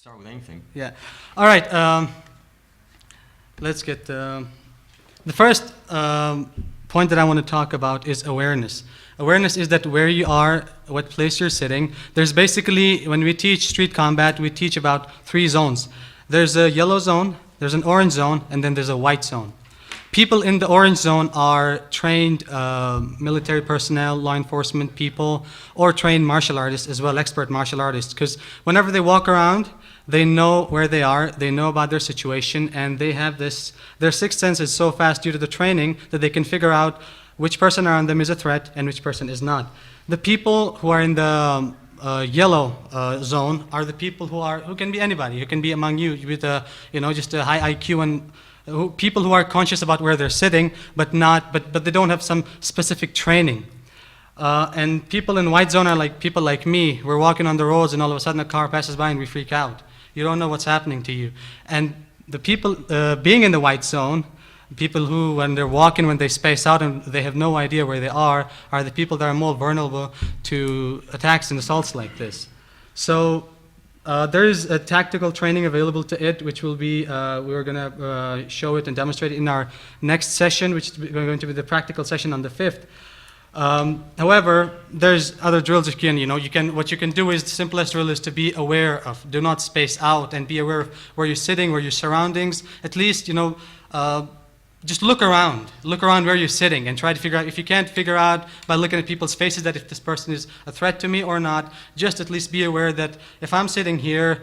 Start with anything. Yeah. All right. Let's get the first point that I want to talk about is awareness. Awareness is that where you are, what place you're sitting. There's basically, when we teach street combat, we teach about 3 zones. There's a yellow zone, there's an orange zone, and then there's a white zone. People in the orange zone are trained military personnel, law enforcement people, or trained martial artists as well, expert martial artists, because whenever they walk around, they know where they are, they know about their situation, and they have this, their sixth sense is so fast due to the training that they can figure out which person around them is a threat and which person is not. The people who are in the yellow zone are the people who can be anybody, who can be among you with a, just a high IQ, and people who are conscious about where they're sitting, but they don't have some specific training. And people in white zone are like people like me. We're walking on the roads and all of a sudden a car passes by and we freak out. You don't know what's happening to you. And the people being in the white zone, people who, when they're walking, when they space out and they have no idea where they are the people that are more vulnerable to attacks and assaults like this. So there is a tactical training available to it, which will be, we're going to show it and demonstrate it in our next session, which is going to be the practical session on the 5th. However, there's other drills what you can do is, the simplest drill is to be aware of, do not space out, and be aware of where you're sitting, where your surroundings, at least, just look around where you're sitting and try to figure out, if you can't figure out by looking at people's faces that if this person is a threat to me or not, just at least be aware that if I'm sitting here,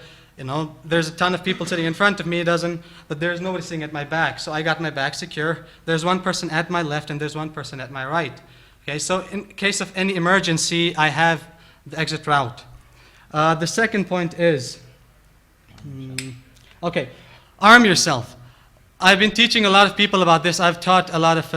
there's a ton of people sitting in front of me, but there's nobody sitting at my back, so I got my back secure. There's one person at my left and there's one person at my right. Okay, so in case of any emergency, I have the exit route. The second point is, okay, arm yourself. I've been teaching a lot of people about this. I've taught a lot of,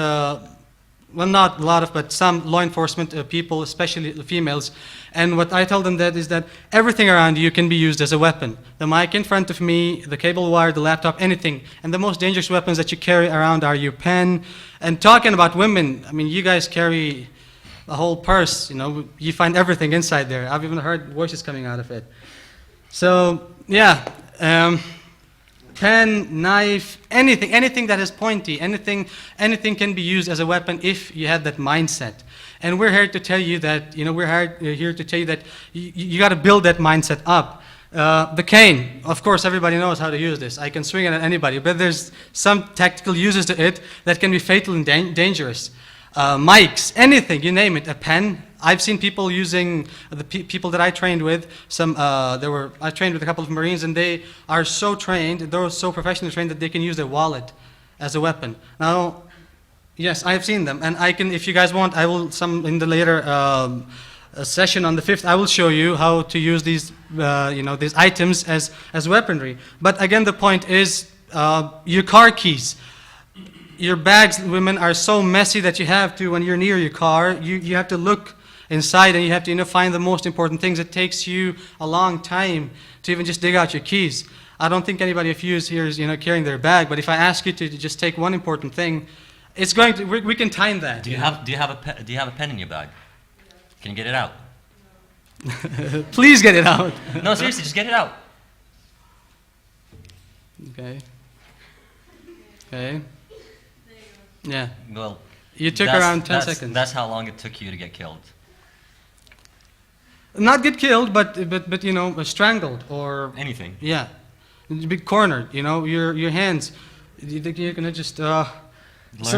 well, not a lot of, but some law enforcement people, especially the females. And what I tell them is that everything around you can be used as a weapon. The mic in front of me, the cable wire, the laptop, anything. And the most dangerous weapons that you carry around are your pen. And talking about women, I mean, you guys carry a whole purse, you find everything inside there. I've even heard voices coming out of it. So, yeah. Pen, knife, anything that is pointy, anything can be used as a weapon if you have that mindset. And we're here to tell you that, you got to build that mindset up. The cane, of course, everybody knows how to use this. I can swing it at anybody, but there's some tactical uses to it that can be fatal and dangerous. Mics, anything, you name it, a pen. I've seen people using, the people that I trained with, I trained with a couple of Marines, and they are so trained, they're so professionally trained that they can use their wallet as a weapon. Now, yes, I've seen them, and I can, if you guys want, I will, in the later session on the 5th, I will show you how to use these, these items as weaponry. But again, the point is, your car keys. Your bags, women, are so messy that you have to, when you're near your car, you have to look inside and you have to find the most important things. It takes you a long time to even just dig out your keys. I don't think anybody of you here is carrying their bag, but if I ask you to just take one important thing, it's going to, we can time that. Do you have a pen in your bag? Can you get it out? Please get it out. No, seriously, just get it out. Okay. Yeah. Well, you took around 10 seconds. That's how long it took you to get killed. Not get killed, but strangled or anything. Yeah, be cornered. Your hands. You're gonna just learn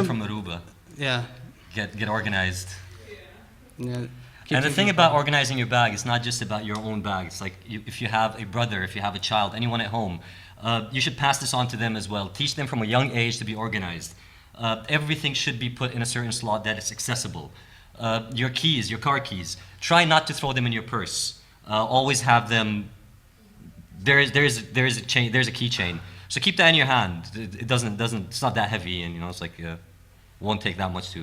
from Aruba. Yeah. Get organized. Yeah. And the thing about organizing your bag, it's not just about your own bag. It's like if you have a brother, if you have a child, anyone at home, you should pass this on to them as well. Teach them from a young age to be organized. Everything should be put in a certain slot that is accessible. Your keys, your car keys, try not to throw them in your purse. Always have them. There's a chain. There's a keychain. So keep that in your hand. It's not that heavy, and it's like won't take that much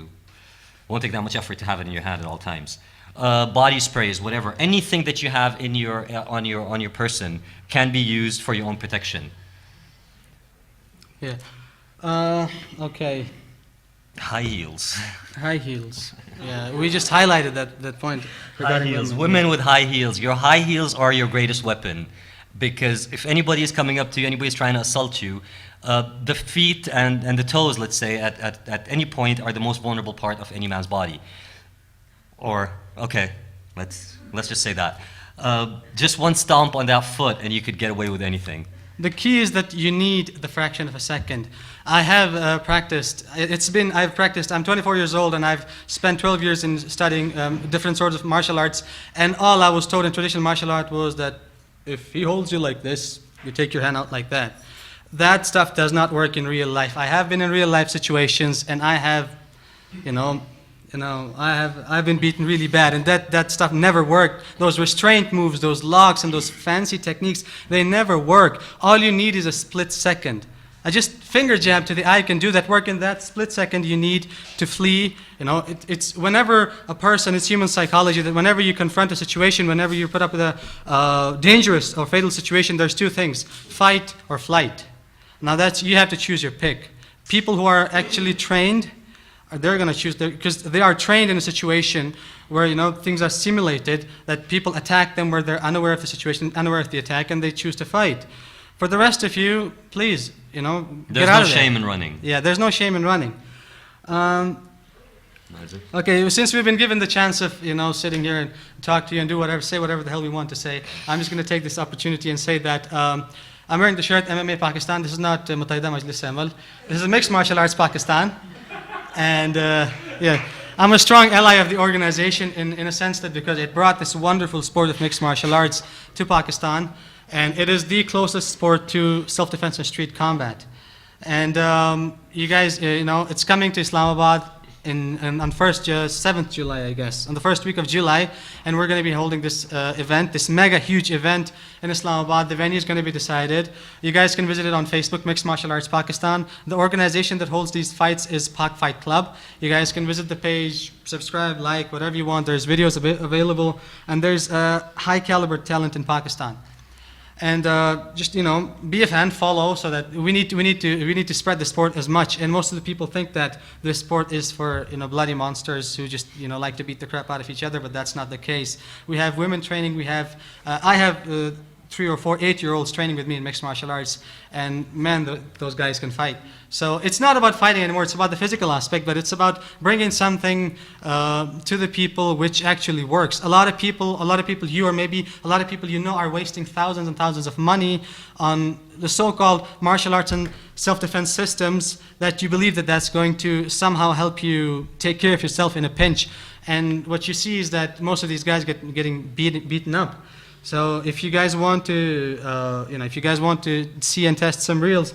effort to have it in your hand at all times. Body sprays, whatever, anything that you have in on your person can be used for your own protection. Yeah. Okay. High heels. High heels. Yeah, we just highlighted that point. High heels. Women with high heels. Your high heels are your greatest weapon. Because if anybody is coming up to you, anybody's trying to assault you, the feet and the toes, let's say, at any point are the most vulnerable part of any man's body. Or, okay, let's just say that. Just one stomp on that foot and you could get away with anything. The key is that you need the fraction of a second. I have practiced. I'm 24 years old and I've spent 12 years in studying different sorts of martial arts. And all I was told in traditional martial art was that if he holds you like this, you take your hand out like that. That stuff does not work in real life. I have been in real life situations and I have, I've been beaten really bad, and that stuff never worked. Those restraint moves, those locks, and those fancy techniques, they never work. All you need is a split second. I just finger jab to the eye can do that work in that split second you need to flee. It's whenever a person, it's human psychology, that whenever you confront a situation, whenever you're put up with a dangerous or fatal situation, there's two things: fight or flight. Now you have to choose your pick. People who are actually trained, they're going to choose, because they are trained in a situation where things are simulated, that people attack them where they're unaware of the situation, unaware of the attack, and they choose to fight. For the rest of you, please, get out of there. There's no shame in running. Yeah, there's no shame in running. Okay, since we've been given the chance of sitting here and talk to you and say whatever the hell we want to say, I'm just going to take this opportunity and say that I'm wearing the shirt MMA Pakistan. This is not Mutahida Majlis Amal. This is Mixed Martial Arts Pakistan. And yeah, I'm a strong ally of the organization in a sense that because it brought this wonderful sport of mixed martial arts to Pakistan, and it is the closest sport to self-defense and street combat. And you guys, it's coming to Islamabad on 7th July, I guess, on the first week of July, and we're going to be holding this event, this mega huge event in Islamabad. The venue is going to be decided. You guys can visit it on Facebook, Mixed Martial Arts Pakistan. The organization that holds these fights is PAK Fight Club. You guys can visit the page, subscribe, like, whatever you want. There's videos available, and there's high caliber talent in Pakistan. And just be a fan, follow, so that we need to spread the sport as much. And most of the people think that this sport is for bloody monsters who just like to beat the crap out of each other, but that's not the case. We have women training. I have 3 or 4 8-year-olds training with me in mixed martial arts, and man, those guys can fight. So it's not about fighting anymore, it's about the physical aspect, but it's about bringing something to the people which actually works. A lot of people you or maybe a lot of people are wasting thousands and thousands of money on the so-called martial arts and self-defense systems that you believe that that's going to somehow help you take care of yourself in a pinch. And what you see is that most of these guys getting beaten up. So if you guys want to, see and test some real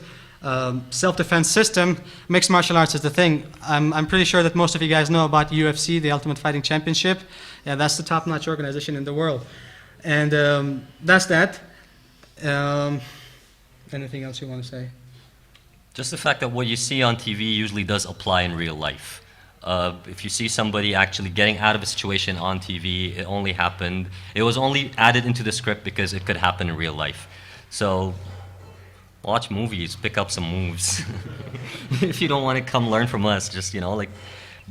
self-defense system, mixed martial arts is the thing. I'm pretty sure that most of you guys know about UFC, the Ultimate Fighting Championship. Yeah, that's the top-notch organization in the world. And that's that. Anything else you want to say? Just the fact that what you see on TV usually does apply in real life. If you see somebody actually getting out of a situation on TV, it was only added into the script because it could happen in real life. So watch movies, pick up some moves. If you don't want to come learn from us, just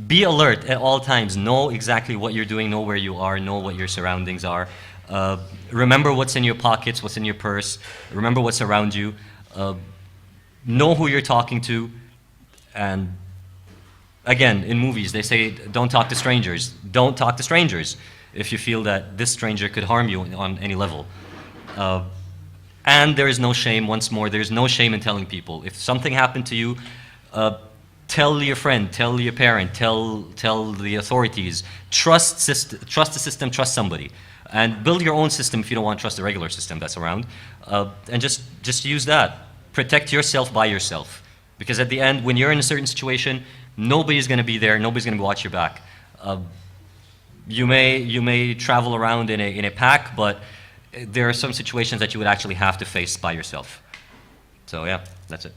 be alert at all times. Know exactly what you're doing, know where you are, know what your surroundings are. Remember what's in your pockets, what's in your purse. Remember what's around you. Know who you're talking to. And again, in movies, they say, don't talk to strangers. Don't talk to strangers if you feel that this stranger could harm you on any level. And there is no shame, once more, there is no shame in telling people. If something happened to you, tell your friend, tell your parent, tell the authorities. Trust the system, trust somebody. And build your own system if you don't want to trust the regular system that's around. And just use that. Protect yourself by yourself. Because at the end, when you're in a certain situation, nobody's going to be there, nobody's going to watch your back. You may travel around in a pack, but there are some situations that you would actually have to face by yourself. So yeah, that's it.